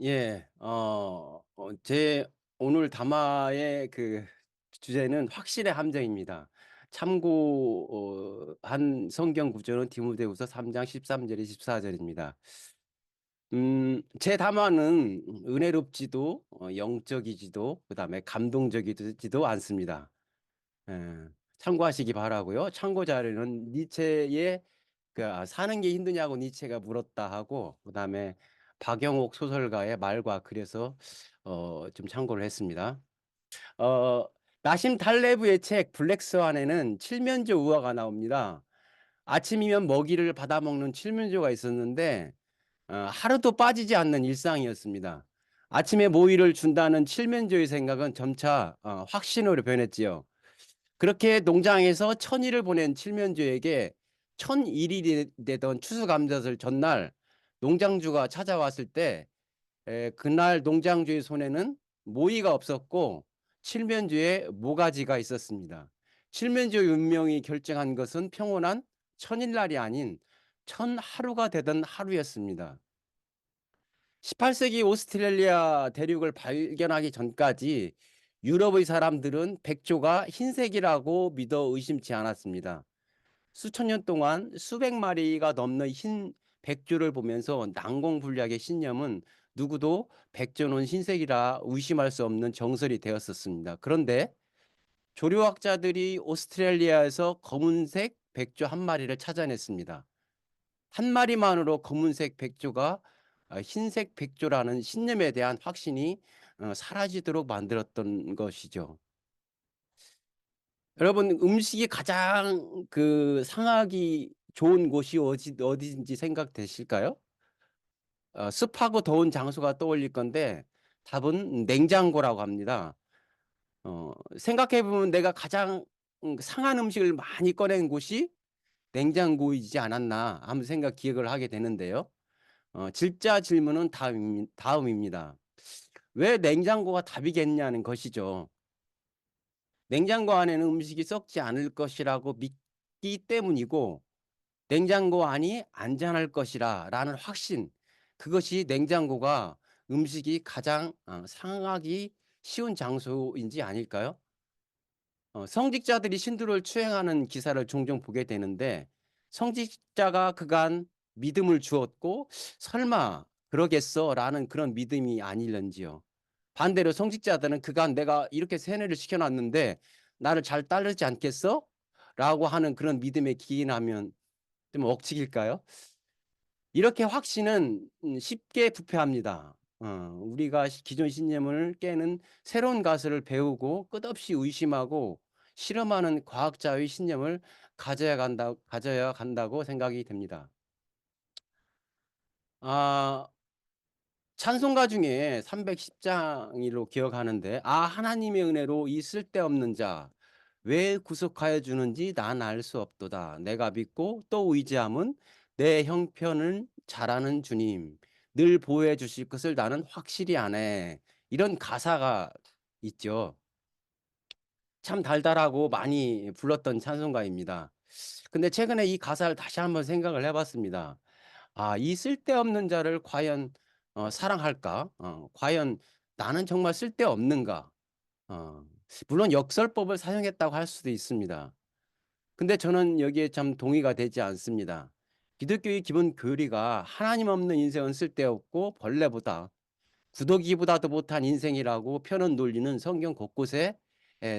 예. 제 오늘 담화의 그 주제는 확신의 함정입니다. 참고한 성경 구절은 디모데후서 3장 13 절에 14 절입니다. 제 담화는 은혜롭지도 영적이지도 그다음에 감동적이지도 않습니다. 예. 참고하시기 바라고요. 참고 자료는 니체의 "사는 게 힘드냐."고 니체가 물었다 하고, 그다음에 박영옥 소설가의 말과 그래서 좀 참고를 했습니다. 어 나심 탈레브의 책 블랙스완에는 칠면조 우화가 나옵니다. 아침이면 먹이를 받아먹는 칠면조가 있었는데 하루도 빠지지 않는 일상이었습니다. 아침에 모이를 준다는 칠면조의 생각은 점차 확신으로 변했지요. 그렇게 농장에서 천일을 보낸 칠면조에게 천일이 되던 추수감사절 전날 농장주가 찾아왔을 때 그날 농장주의 손에는 모이가 없었고 칠면조에 모가지가 있었습니다. 칠면조의 운명이 결정한 것은 평온한 천일날이 아닌 천하루가 되던 하루였습니다. 18세기 오스트레일리아 대륙을 발견하기 전까지 유럽의 사람들은 백조가 흰색이라고 믿어 의심치 않았습니다. 수천 년 동안 수백 마리가 넘는 흰 백조를 보면서 난공불락의 신념은 누구도 백조는 흰색이라 의심할 수 없는 정설이 되었었습니다. 그런데 조류학자들이 오스트레일리아에서 검은색 백조 한 마리를 찾아냈습니다. 한 마리만으로 검은색 백조가 흰색 백조라는 신념에 대한 확신이 사라지도록 만들었던 것이죠. 여러분, 음식이 가장 상하기 좋은 곳이 어디인지 생각되실까요? 습하고 더운 장소가 떠올릴 건데 답은 냉장고라고 합니다. 생각해 보면 내가 가장 상한 음식을 많이 꺼낸 곳이 냉장고이지 않았나 하는 기억을 하게 되는데요. 질자 질문은 다음입니다. 왜 냉장고가 답이겠냐는 것이죠. 냉장고 안에는 음식이 썩지 않을 것이라고 믿기 때문이고, 냉장고 안이 안전할 것이라 라는 확신, 그것이 냉장고가 음식이 가장 상하기 쉬운 장소인지 아닐까요? 성직자들이 신두를 추행하는 기사를 종종 보게 되는데, 성직자가 그간 믿음을 주었고 '설마 그러겠어.'라는 그런 믿음이 아닐런지요. 반대로 성직자들은 그간 '내가 이렇게 세뇌를 시켜 놨는데 나를 잘 따르지 않겠어?' 라고 하는 그런 믿음에 기인하면 좀 억측일까요? 이렇게 확신은 쉽게 부패합니다. 우리가 기존 신념을 깨는 새로운 가설을 배우고 끝없이 의심하고 실험하는 과학자의 신념을 가져야 간다고 생각이 됩니다. 아 찬송가 중에 310 장으로 기억하는데 하나님의 은혜로 이 쓸데없는 자 왜 구속하여 주는지 난 알 수 없도다. 내가 믿고 또 의지함은 내 형편을 잘하는 주님. 늘 보호해 주실 것을 나는 확실히 아네." 이런 가사가 있죠. 참 달달하고 많이 불렀던 찬송가입니다. 근데 최근에 이 가사를 다시 한번 생각을 해 봤습니다. 이 쓸데없는 자를 과연 사랑할까? 과연 나는 정말 쓸데없는가? 어 물론 역설법을 사용했다고 할 수도 있습니다. 근데 저는 여기에 참 동의가 되지 않습니다. 기독교의 기본 교리가 하나님 없는 인생은 쓸데없고 벌레보다 구더기보다도 못한 인생이라고 펴는 논리는 성경 곳곳에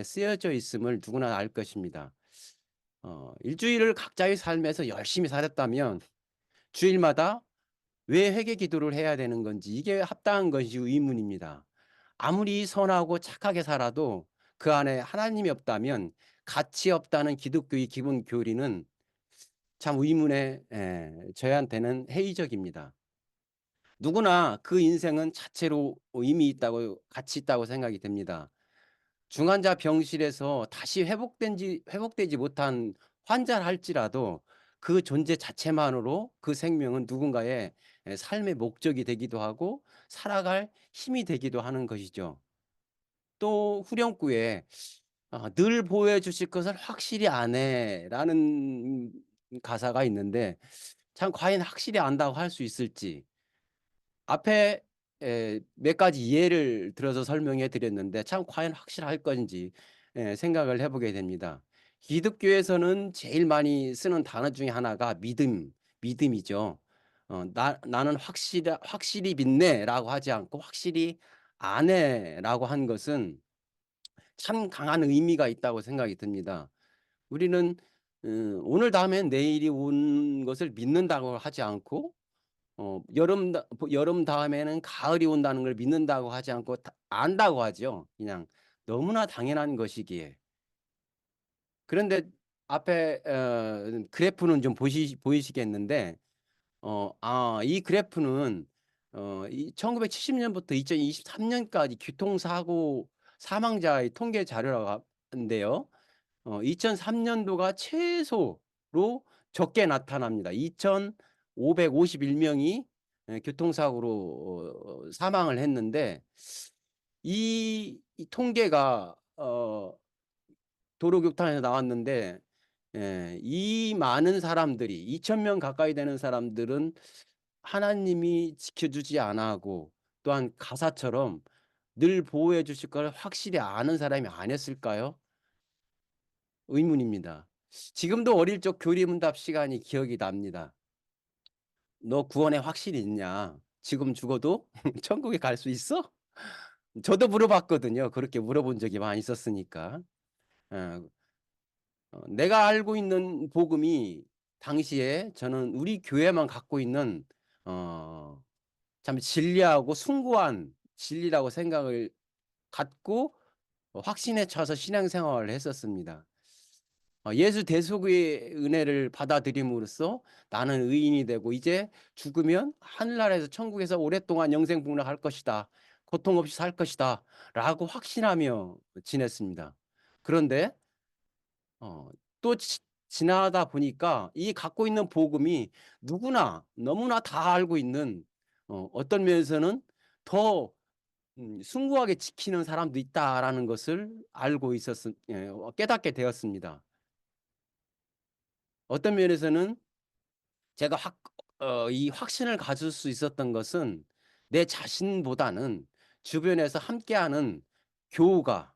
쓰여져 있음을 누구나 알 것입니다. 일주일을 각자의 삶에서 열심히 살았다면 주일마다 왜 회개 기도를 해야 되는 건지, 이게 합당한 것이 의문입니다. 아무리 선하고 착하게 살아도 그 안에 하나님이 없다면 가치 없다는 기독교의 기본 교리는 참 의문에 저희한테는 회의적입니다. 누구나 그 인생은 자체로 의미 있다고 가치 있다고 생각이 됩니다. 중환자 병실에서 다시 회복되지 못한 환자를 할지라도 그 존재 자체만으로 그 생명은 누군가의 삶의 목적이 되기도 하고 살아갈 힘이 되기도 하는 것이죠. 또 후렴구에 "늘 보호해 주실 것을 확실히 아네."라는 가사가 있는데 참 과연 확실히 안다고 할 수 있을지. 앞에 몇 가지 예를 들어서 설명해 드렸는데 참 과연 확실할 건지 생각을 해 보게 됩니다. 기독교에서는 제일 많이 쓰는 단어 중에 하나가 믿음이죠. 나는 확실히 믿네."라고 하지 않고 "확실히 아네."라고 한 것은 참 강한 의미가 있다고 생각이 듭니다. 우리는 오늘 다음엔 내일이 온 것을 믿는다고 하지 않고 여름 다음에는 가을이 온다는 걸 믿는다고 하지 않고 다 안다고 하죠. 그냥 너무나 당연한 것이기에. 그런데 앞에 그래프는 좀 보이시겠는데 이 그래프는 이 1970 년부터 2023 년까지 교통사고 사망자의 통계 자료라 인데요. 2003 년도가 최소로 적게 나타납니다. 2,551 명이 교통사고로 사망을 했는데 이 통계가 도로교통에서 나왔는데 이 많은 사람들이 2,000명 가까이 되는 사람들은 하나님이 지켜주지 않아 하고 또한 가사처럼 늘 보호해 주실 걸 확실히 아는 사람이 아니었을까요? 의문입니다. 지금도 어릴 적 교리문답 시간이 기억이 납니다. "너 구원에 확실히 있냐? 지금 죽어도 천국에 갈 수 있어?" 저도 물어봤거든요. 그렇게 물어본 적이 많이 있었으니까. 어 내가 알고 있는 복음이 당시에 저는 우리 교회만 갖고 있는 어 참 진리하고 숭고한 진리라고 생각을 갖고 확신에 차서 신앙생활을 했었습니다. 예수 대속의 은혜를 받아들임으로써 '나는 의인이 되고 이제 죽으면 하늘나라에서 천국에서 오랫동안 영생복락할 것이다. 고통 없이 살 것이다.'라고 확신하며 지냈습니다. 그런데 어 또 지나다 보니까 이 갖고 있는 복음이 누구나 너무나 다 알고 있는 어떤 면에서는 더 숭고하게 지키는 사람도 있다라는 것을 알고 깨닫게 되었습니다. 어떤 면에서는 제가 이 확신을 가질 수 있었던 것은 내 자신보다는 주변에서 함께하는 교우가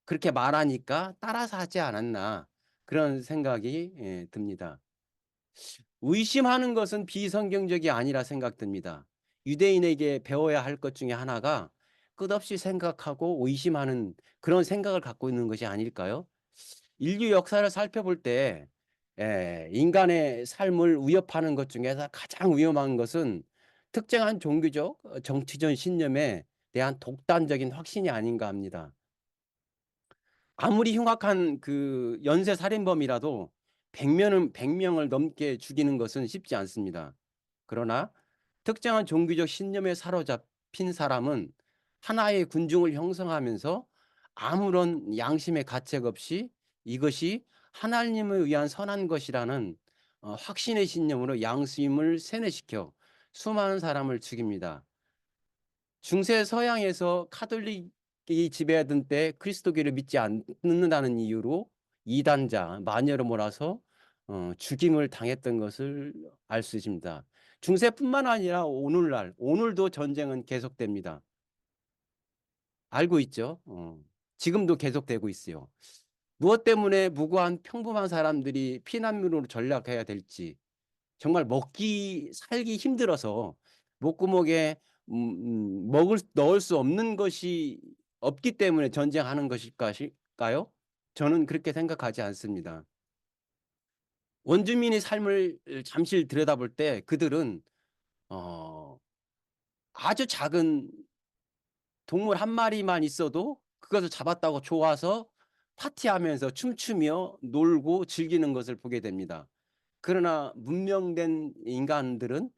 그렇게 말하니까 따라서 하지 않았나 그런 생각이 듭니다. 의심하는 것은 비성경적이 아니라 생각됩니다. 유대인에게 배워야 할 것 중에 하나가 끝없이 생각하고 의심하는 그런 생각을 갖고 있는 것이 아닐까요? 인류 역사를 살펴볼 때 인간의 삶을 위협하는 것 중에서 가장 위험한 것은 특정한 종교적 정치적 신념에 대한 독단적인 확신이 아닌가 합니다. 아무리 흉악한 그 연쇄 살인범이라도 100 명을 넘게 죽이는 것은 쉽지 않습니다. 그러나 특정한 종교적 신념에 사로잡힌 사람은 하나의 군중을 형성하면서 아무런 양심의 가책 없이 이것이 하나님을 위한 선한 것이라는 확신의 신념으로 양심을 세뇌시켜 수많은 사람을 죽입니다. 중세 서양에서 카톨릭이 지배하던 때 그리스도교를 믿지 않는다는 이유로 이단자, 마녀로 몰아서 죽임을 당했던 것을 알 수 있습니다. 중세뿐만 아니라 오늘도 전쟁은 계속됩니다. 알고 있죠? 지금도 계속되고 있어요. 무엇 때문에 무고한 평범한 사람들이 피난민으로 전락해야 될지 정말 먹기 살기 힘들어서 목구멍에 먹을 넣을 수 없는 것이 없기 때문에 전쟁하는 것일까요? 저는 그렇게 생각하지 않습니다. 원주민의 삶을 잠시 들여다볼 때 그들은 어 아주 작은 동물 한 마리만 있어도 그것을 잡았다고 좋아서 파티하면서 춤추며 놀고 즐기는 것을 보게 됩니다. 그러나 문명된 인간들은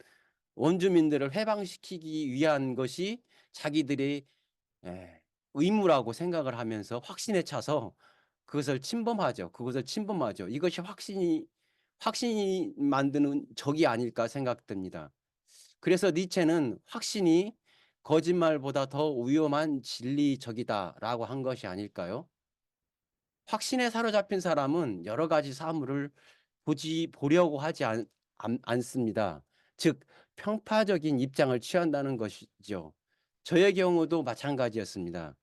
원주민들을 해방시키기 위한 것이 자기들의 예 의무라고 생각을 하면서 확신에 차서 그것을 침범하죠. 이것이 확신이 만드는 적이 아닐까 생각됩니다. 그래서 니체는 "확신이 거짓말보다 더 위험한 진리적이다."라고 한 것이 아닐까요? 확신에 사로잡힌 사람은 여러 가지 사물을 보려고 하지 않습니다. 즉 평파적인 입장을 취한다는 것이죠. 저의 경우도 마찬가지였습니다.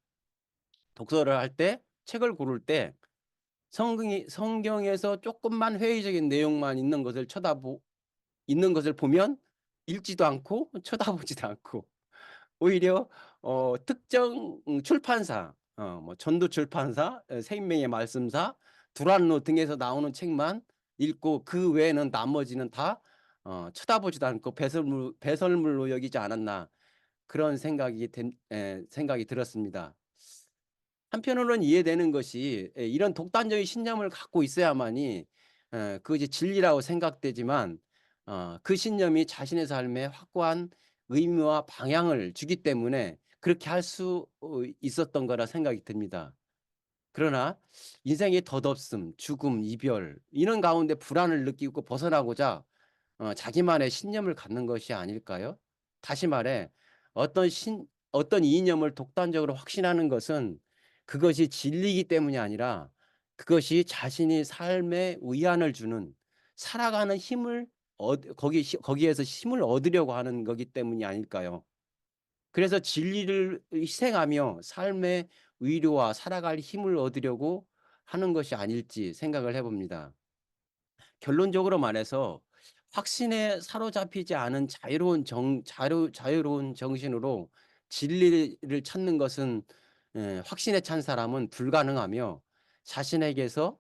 독서를 할 때 책을 고를 때 성경에서 조금만 회의적인 내용만 있는 것을 보면 읽지도 않고 쳐다보지도 않고 오히려 특정 출판사 뭐 전도출판사, 생명의 말씀사, 두란노 등에서 나오는 책만 읽고 그 외에는 나머지는 다 쳐다보지도 않고 배설물로 여기지 않았나, 그런 생각이 들었습니다. 한편으로는 이해되는 것이, 이런 독단적인 신념을 갖고 있어야만이 그것이 진리라고 생각되지만, 그 신념이 자신의 삶에 확고한 의미와 방향을 주기 때문에 그렇게 할 수 있었던 거라 생각이 듭니다. 그러나 인생의 덧없음, 죽음, 이별 이런 가운데 불안을 느끼고 벗어나고자 자기만의 신념을 갖는 것이 아닐까요? 다시 말해, 어떤 이념을 독단적으로 확신하는 것은 그것이 진리이기 때문이 아니라 그것이 자신이 삶에 위안을 주는, 살아가는 힘을 거기에서 힘을 얻으려고 하는 거기 때문이 아닐까요? 그래서 진리를 희생하며 삶의 위로와 살아갈 힘을 얻으려고 하는 것이 아닐지 생각을 해 봅니다. 결론적으로 말해서 확신에 사로잡히지 않은 자유로운 정신으로 진리를 찾는 것은, 확신에 찬 사람은 불가능하며, 자신에게서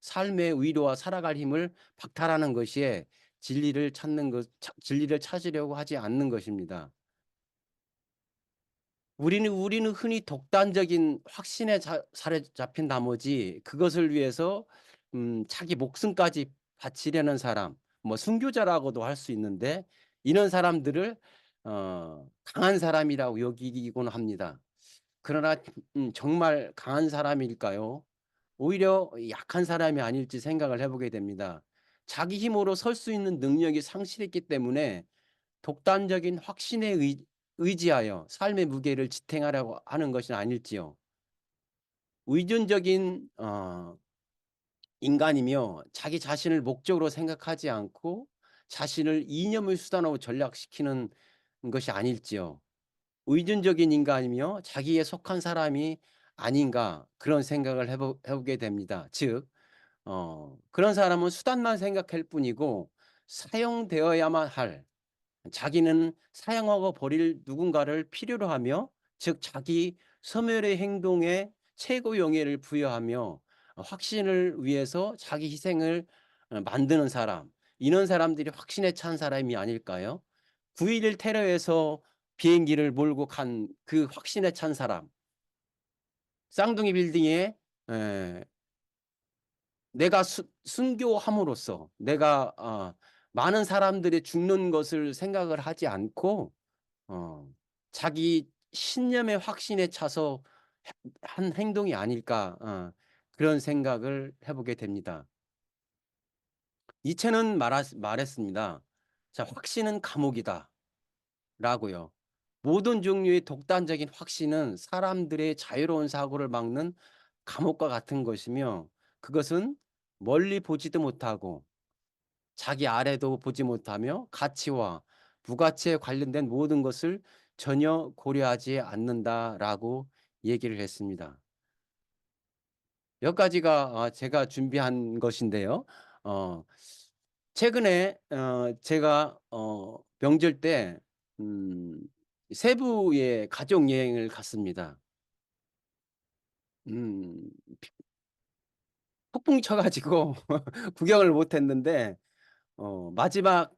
삶의 위로와 살아갈 힘을 박탈하는 것이 진리를 찾으려고 하지 않는 것입니다. 우리는 흔히 독단적인 확신에 사로잡힌 나머지 그것을 위해서 자기 목숨까지 바치려는 사람, 뭐 순교자라고도 할 수 있는데, 이런 사람들을 강한 사람이라고 여기곤 합니다. 그러나 정말 강한 사람일까요? 오히려 약한 사람이 아닐지 생각을 해 보게 됩니다. 자기 힘으로 설 수 있는 능력이 상실했기 때문에 독단적인 확신에 의지하여 삶의 무게를 지탱하려고 하는 것은 아닐지요. 의존적인 인간이며 자기 자신을 목적으로 생각하지 않고 자신을 이념의 수단으로 전락시키는 것이 아닐지요. 의존적인 인간이며 자기에 속한 사람이 아닌가, 그런 생각을 해 보게 됩니다. 즉 그런 사람은 수단만 생각할 뿐이고 사용되어야만 할, 자기는 사용하고 버릴 누군가를 필요로 하며, 즉 자기 소멸의 행동에 최고 영예를 부여하며 확신을 위해서 자기 희생을 만드는 사람, 이런 사람들이 확신에 찬 사람이 아닐까요? 9.11 테러에서 비행기를 몰고 간 그 확신에 찬 사람, 쌍둥이 빌딩에 에 내가 순교함으로써 내가 많은 사람들이 죽는 것을 생각을 하지 않고 어 자기 신념의 확신에 차서 한 행동이 아닐까, 그런 생각을 해 보게 됩니다. 니체는 말했습니다. 자, "확신은 감옥이다."라고요. 모든 종류의 독단적인 확신은 사람들의 자유로운 사고를 막는 감옥과 같은 것이며, 그것은 멀리 보지도 못하고 자기 아래도 보지 못하며 가치와 부가치에 관련된 모든 것을 전혀 고려하지 않는다라고 얘기를 했습니다. 몇 가지가 제가 준비한 것인데요. 어 최근에 제가 명절 때 음 세부에 가족 여행을 갔습니다. 음 폭풍이 쳐 가지고 구경을 못 했는데, 마지막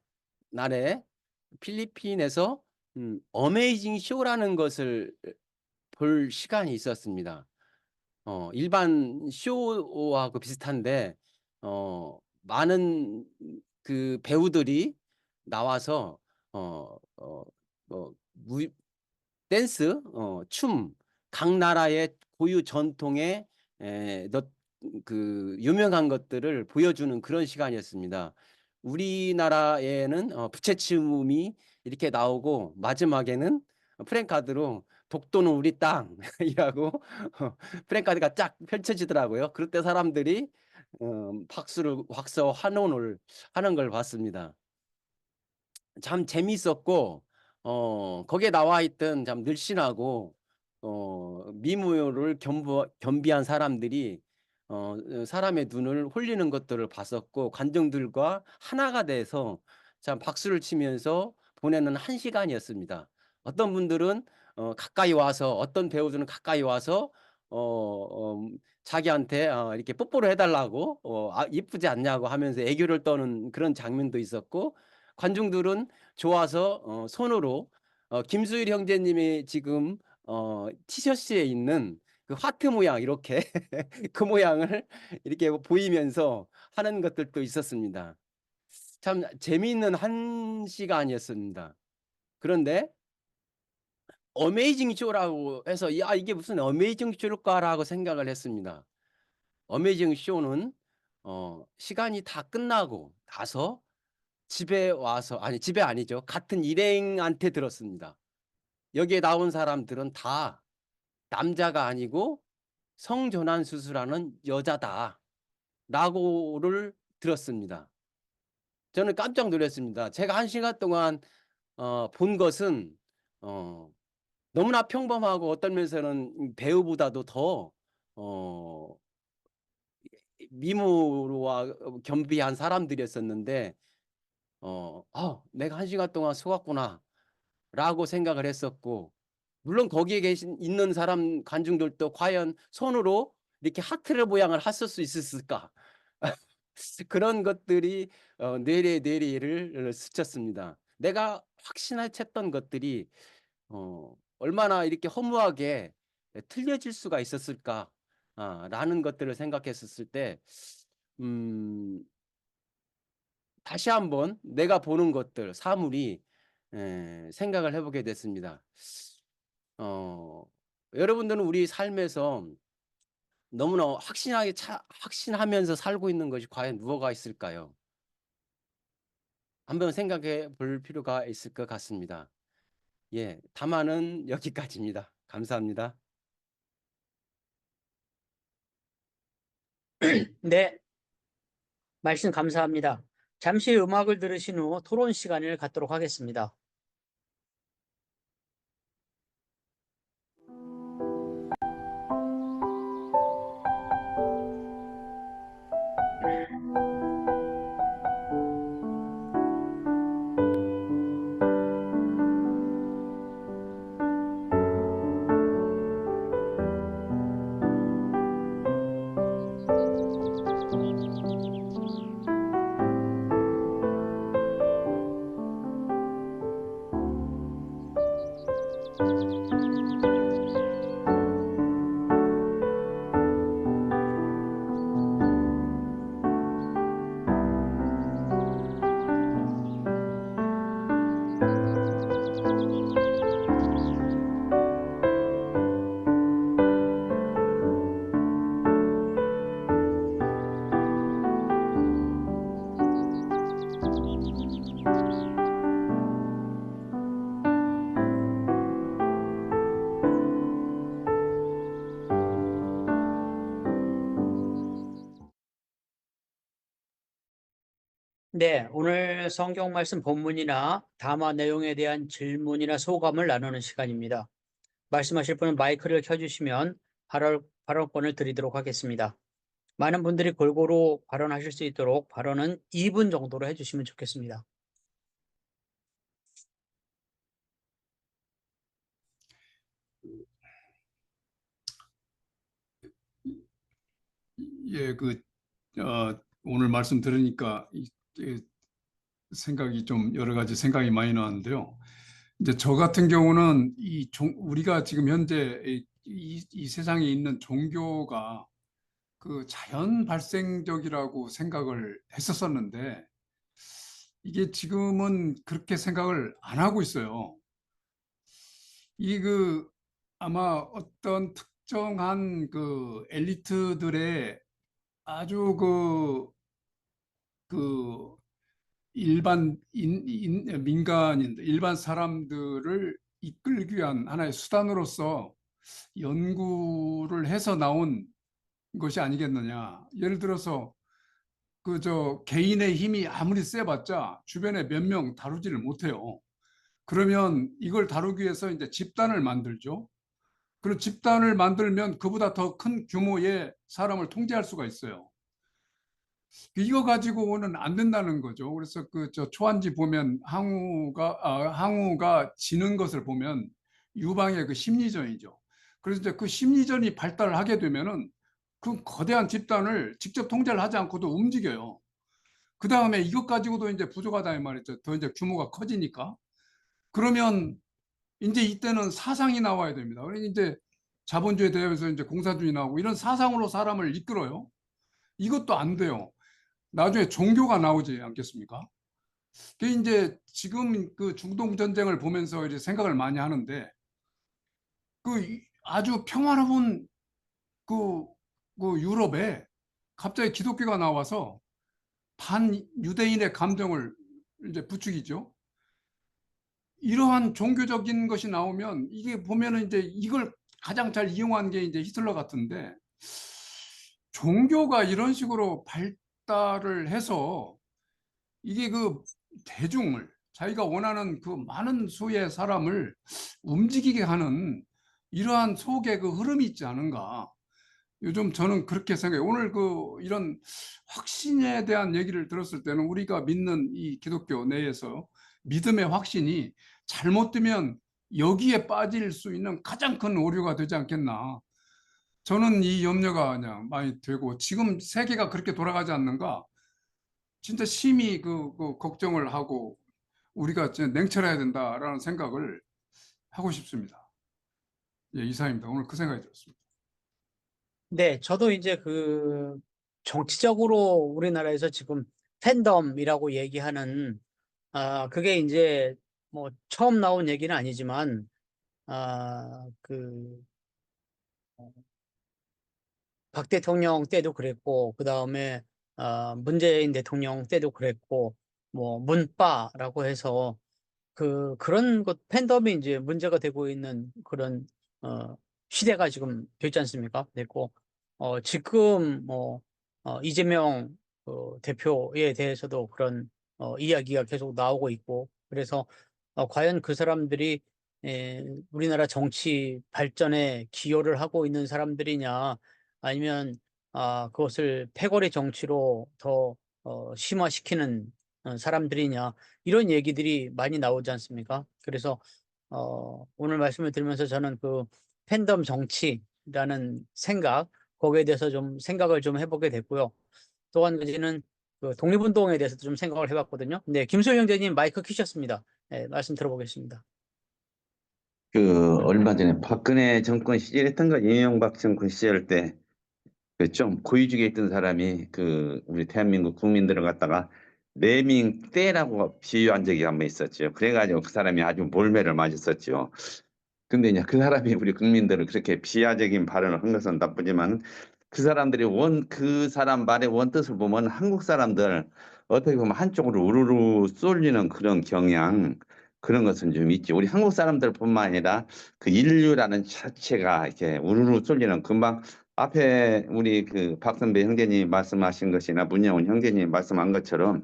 날에 필리핀에서 어메이징 쇼라는 것을 볼 시간이 있었습니다. 일반 쇼하고 비슷한데 많은 그 배우들이 나와서 어 어 뭐 댄스, 춤, 각 나라의 고유 전통의 유명한 것들을 보여주는 그런 시간이었습니다. 우리나라에는 부채춤이 이렇게 나오고, 마지막에는 프랜카드로 "독도는 우리 땅"이라고 프랜카드가 쫙 펼쳐지더라고요. 그럴 때 사람들이 박수를 환호를 하는 걸 봤습니다. 참 재미있었고, 거기에 나와 있던 참 늘씬하고 미모를 겸비한 사람들이 사람의 눈을 홀리는 것들을 봤었고, 관중들과 하나가 돼서 참 박수를 치면서 보내는 한 시간이었습니다. 어떤 분들은 가까이 와서, 어떤 배우들은 가까이 와서 자기한테 이렇게 뽀뽀를 해 달라고 이쁘지 않냐고 하면서 애교를 떠는 그런 장면도 있었고, 관중들은 좋아서 손으로 김수일 형제님이 지금 티셔츠에 있는 그 하트 모양 이렇게 그 모양을 이렇게 보이면서 하는 것들도 있었습니다. 참 재미있는 한 시간이었습니다. 그런데 어메이징 쇼라고 해서 '야, 이게 무슨 어메이징 쇼일까?'라고 생각을 했습니다. 어메이징 쇼는 시간이 다 끝나고 나서 집에 와서, 아니 집에 아니죠. 같은 일행한테 들었습니다. 여기에 나온 사람들은 다 남자가 아니고 성전환 수술하는 여자다라고를 들었습니다. 저는 깜짝 놀랐습니다. 제가 한 시간 동안 본 것은 어 너무나 평범하고, 어떤 면에서는 배우보다도 더 어 미모와 겸비한 사람들이었었는데 '내가 한 시간 동안 속았구나.'라고 생각을 했었고, 물론 거기에 계신 있는 사람 관중들도 과연 손으로 이렇게 하트를 모양을 했을 수 있었을까? 그런 것들이 뇌리를 스쳤습니다. 내가 확신에 챘던 것들이 얼마나 이렇게 허무하게 틀려질 수가 있었을까 라는 것들을 생각했었을 때 음 다시 한번 내가 보는 것들, 사물이 생각을 해 보게 됐습니다. 어 여러분들은 우리 삶에서 너무나 확신하면서 살고 있는 것이 과연 무엇가 있을까요? 한번 생각해 볼 필요가 있을 것 같습니다. 예. 담화는 여기까지입니다. 감사합니다. 네, 말씀 감사합니다. 잠시 음악을 들으신 후 토론 시간을 갖도록 하겠습니다. 네, 오늘 성경 말씀 본문이나 담화 내용에 대한 질문이나 소감을 나누는 시간입니다. 말씀하실 분은 마이크를 켜주시면 발언권을 드리도록 하겠습니다. 많은 분들이 골고루 발언하실 수 있도록 발언은 2분 정도로 해주시면 좋겠습니다. 예, 오늘 말씀 들으니까 생각이 좀 여러 가지 생각이 많이 나는데요. 이제 저 같은 경우는 우리가 지금 현재 이 세상에 있는 종교가 그 자연 발생적이라고 생각을 했었었는데 이게 지금은 그렇게 생각을 안 하고 있어요. 이 아마 어떤 특정한 그 엘리트들의 아주 그 민간인, 일반 사람들을 이끌기 위한 하나의 수단으로서 연구를 해서 나온 것이 아니겠느냐. 예를 들어서 개인의 힘이 아무리 세봤자 주변에 몇 명 다루지를 못해요. 그러면 이걸 다루기 위해서 이제 집단을 만들죠. 그리고 집단을 만들면 그보다 더 큰 규모의 사람을 통제할 수가 있어요. 이거 가지고는 안 된다는 거죠. 그래서 그 저 초안지 보면 항우가 지는 것을 보면 유방의 그 심리전이죠. 그래서 이제 그 심리전이 발달하게 되면은 그 거대한 집단을 직접 통제를 하지 않고도 움직여요. 그 다음에 이것 가지고도 이제 부족하다 이 말이죠. 더 이제 규모가 커지니까. 그러면 이제 이때는 사상이 나와야 됩니다. 그러니까 이제 자본주의에 대해서 이제 공산주의 나오고 이런 사상으로 사람을 이끌어요. 이것도 안 돼요. 나중에 종교가 나오지 않겠습니까? 그 이제 지금 그 중동 전쟁을 보면서 이제 생각을 많이 하는데 그 아주 평화로운 그, 그 유럽에 갑자기 기독교가 나와서 반유대인의 감정을 이제 부추기죠. 이러한 종교적인 것이 나오면 이게 보면은 이제 이걸 가장 잘 이용한 게 이제 히틀러 같은데 종교가 이런 식으로 발달을 해서 이게 그 대중을 자기가 원하는 그 많은 수의 사람을 움직이게 하는 이러한 속의 그 흐름이 있지 않은가. 요즘 저는 그렇게 생각해요. 오늘 그 이런 확신에 대한 얘기를 들었을 때는 우리가 믿는 이 기독교 내에서 믿음의 확신이 잘못되면 여기에 빠질 수 있는 가장 큰 오류가 되지 않겠나. 저는 이 염려가 그냥 많이 되고 지금 세계가 그렇게 돌아가지 않는가. 진짜 심히 그 걱정을 하고 우리가 진짜 냉철해야 된다라는 생각을 하고 싶습니다. 예, 이상입니다. 오늘 그 생각이 들었습니다. 네, 저도 이제 그 정치적으로 우리나라에서 지금 팬덤이라고 얘기하는 그게 이제 뭐 처음 나온 얘기는 아니지만 그 박 대통령 때도 그랬고 그다음에 문재인 대통령 때도 그랬고 뭐 문빠라고 해서 그런 것 팬덤이 이제 문제가 되고 있는 그런 시대가 지금 됐지 않습니까? 됐고 지금 뭐 이재명 대표에 대해서도 그런 이야기가 계속 나오고 있고 그래서 과연 그 사람들이 우리나라 정치 발전에 기여를 하고 있는 사람들이냐 아니면 그것을 패거리 정치로 더 심화시키는 사람들이냐 이런 얘기들이 많이 나오지 않습니까? 그래서 오늘 말씀을 들으면서 저는 그 팬덤 정치라는 생각 거기에 대해서 좀 생각을 좀 해보게 됐고요. 또 한 가지는 그 독립운동에 대해서도 좀 생각을 해봤거든요. 네, 김소영 형제님 마이크 켜셨습니다. 네, 말씀 들어보겠습니다. 그 얼마 전에 박근혜 정권 시절했던 거 이명박 정권 시절 때 그 좀 고위직에 있던 사람이 그 우리 대한민국 국민들을 갖다가 내민 떼라고 비유한 적이 한 번 있었죠. 그래가지고 그 사람이 아주 몰매를 맞았었죠. 근데 이제 그 사람이 우리 국민들을 그렇게 비하적인 발언을 한 것은 나쁘지만 그 사람들이 그 사람 말의 원뜻을 보면 한국 사람들 어떻게 보면 한쪽으로 우르르 쏠리는 그런 경향 그런 것은 좀 있지. 우리 한국 사람들뿐만 아니라 그 인류라는 자체가 이렇게 우르르 쏠리는 금방 앞에 우리 그 박선배 형제님 말씀하신 것이나 문영훈 형제님 말씀한 것처럼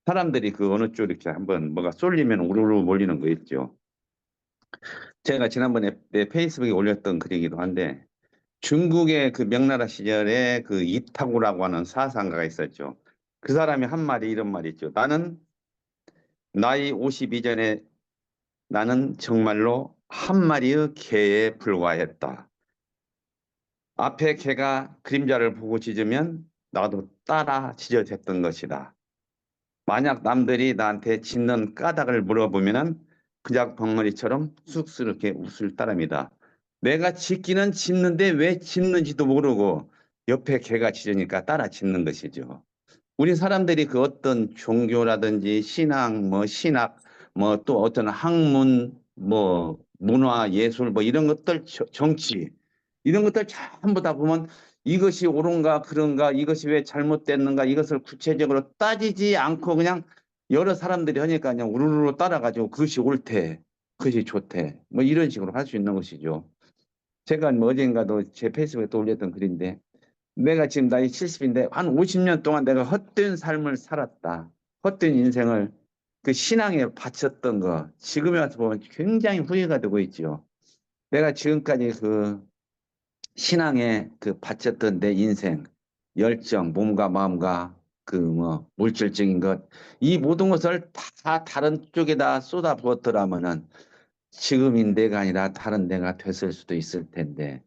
사람들이 그 어느 쪽 이렇게 한번 뭐가 쏠리면 우르르 몰리는 거 있죠. 제가 지난번에 내 페이스북에 올렸던 글이기도 한데 중국의 그 명나라 시절에 그 이타구라고 하는 사상가가 있었죠. 그 사람이 한 말이 이런 말이 있죠. 나는 나이 50 이전에 나는 정말로 한 마리의 개에 불과했다. 앞에 개가 그림자를 보고 짖으면 나도 따라 짖어댔던 것이다. 만약 남들이 나한테 짖는 까닭을 물어보면은 그냥 벙어리처럼 쑥스럽게 웃을 따름이다. 내가 짖기는 짖는데 왜 짖는지도 모르고 옆에 개가 짖으니까 따라 짖는 것이죠. 우리 사람들이 그 어떤 종교라든지 신앙, 뭐 신학, 뭐 또 어떤 학문, 뭐 문화, 예술, 뭐 이런 것들, 정치, 이런 것들 전부 다 보면 이것이 옳은가 그런가, 이것이 왜 잘못됐는가, 이것을 구체적으로 따지지 않고 그냥 여러 사람들이 하니까 그냥 우르르 따라가지고 그것이 옳대, 그것이 좋대, 뭐 이런 식으로 할 수 있는 것이죠. 제가 뭐 어젠가도 제 페이스북에 또 올렸던 글인데 내가 지금 나이 70인데 한 50년 동안 내가 헛된 삶을 살았다. 헛된 인생을 그 신앙에 바쳤던 거 지금에 와서 보면 굉장히 후회가 되고 있죠. 내가 지금까지 그 신앙에 그 바쳤던 내 인생, 열정, 몸과 마음과 그 뭐 물질적인 것, 이 모든 것을 다 다른 쪽에다 쏟아 부었더라면은 지금인 내가 아니라 다른 내가 됐을 수도 있을 텐데,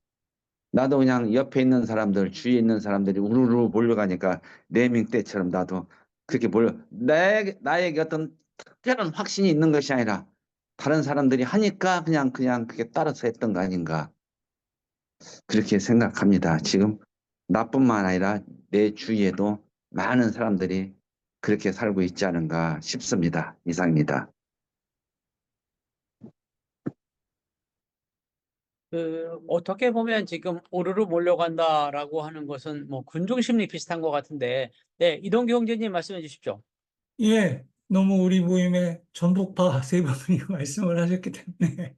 나도 그냥 옆에 있는 사람들, 주위에 있는 사람들이 우르르 몰려가니까 레밍 때처럼 나도 그렇게 나에게 어떤 특별한 확신이 있는 것이 아니라 다른 사람들이 하니까 그냥 그게 따라서 했던 거 아닌가, 그렇게 생각합니다. 지금 나뿐만 아니라 내 주위에도 많은 사람들이 그렇게 살고 있지 않은가 싶습니다. 이상입니다. 어떻게 보면 지금 오르르 몰려간다라고 하는 것은 뭐 군중 심리 비슷한 것 같은데, 네, 이동규 형제님 말씀해 주십시오. 예, 너무 우리 모임의 전복파 세 분이 말씀을 하셨기 때문에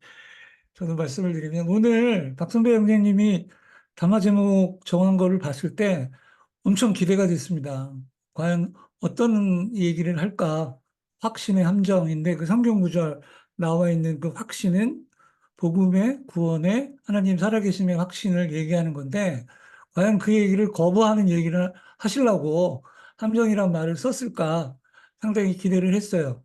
저도 말씀을 드리면, 오늘 박선배 형제님이 담화 제목 정한 거를 봤을 때 엄청 기대가 됐습니다. 과연 어떤 얘기를 할까? 확신의 함정인데, 그 성경 구절 나와 있는 그 확신은 복음의 구원의 하나님 살아계심의 확신을 얘기하는 건데, 과연 그 얘기를 거부하는 얘기를 하시려고 함정이란 말을 썼을까 상당히 기대를 했어요.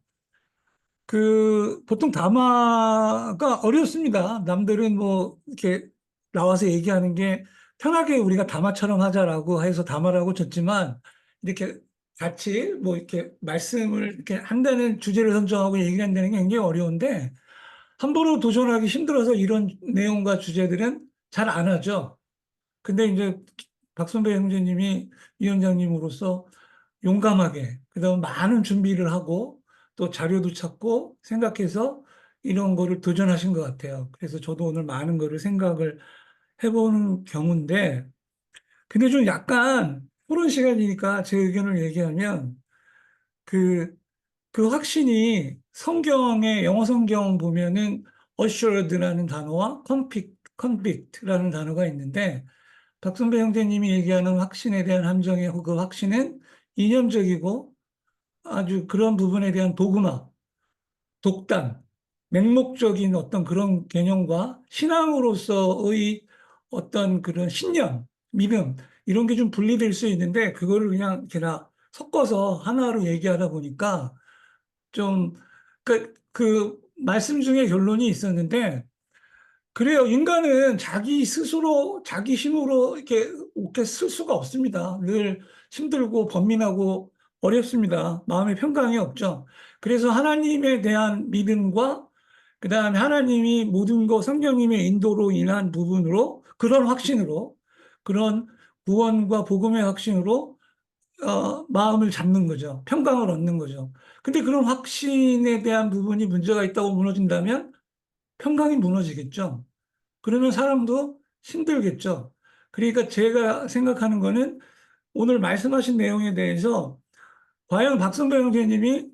보통 담화가 어렵습니다. 남들은 뭐 이렇게 나와서 얘기하는 게 편하게 우리가 담화처럼 하자라고 해서 담화라고 줬지만, 이렇게 같이 뭐 이렇게 말씀을 이렇게 한다는 주제를 선정하고 얘기를 한다는 게 굉장히 어려운데, 함부로 도전하기 힘들어서 이런 내용과 주제들은 잘 안 하죠. 근데 이제 박선배 형제님이 위원장님으로서 용감하게, 그다음 많은 준비를 하고 또 자료도 찾고 생각해서 이런 거를 도전하신 것 같아요. 그래서 저도 오늘 많은 거를 생각을 해보는 경우인데, 근데 좀 약간 토론 시간이니까 제 의견을 얘기하면, 그, 그 확신이 성경의 영어 성경 보면은 assured라는 단어와 convict라는 단어가 있는데, 박선배 형제님이 얘기하는 확신에 대한 함정의 그 확신은 이념적이고 아주 그런 부분에 대한 도구마, 독단, 맹목적인 어떤 그런 개념과 신앙으로서의 어떤 그런 신념, 믿음, 이런 게 좀 분리될 수 있는데, 그거를 그냥 이렇게 다 섞어서 하나로 얘기하다 보니까 좀, 그 말씀 중에 결론이 있었는데, 그래요. 인간은 자기 스스로, 자기 힘으로 이렇게 쓸 수가 없습니다. 늘 힘들고 번민하고 어렵습니다. 마음의 평강이 없죠. 그래서 하나님에 대한 믿음과 그 다음에 하나님이 모든 것 성령님의 인도로 인한 부분으로, 그런 확신으로, 그런 구원과 복음의 확신으로 마음을 잡는 거죠. 평강을 얻는 거죠. 근데 그런 확신에 대한 부분이 문제가 있다고 무너진다면 평강이 무너지겠죠. 그러면 사람도 힘들겠죠. 그러니까 제가 생각하는 거는, 오늘 말씀하신 내용에 대해서 과연 박선배 형제님이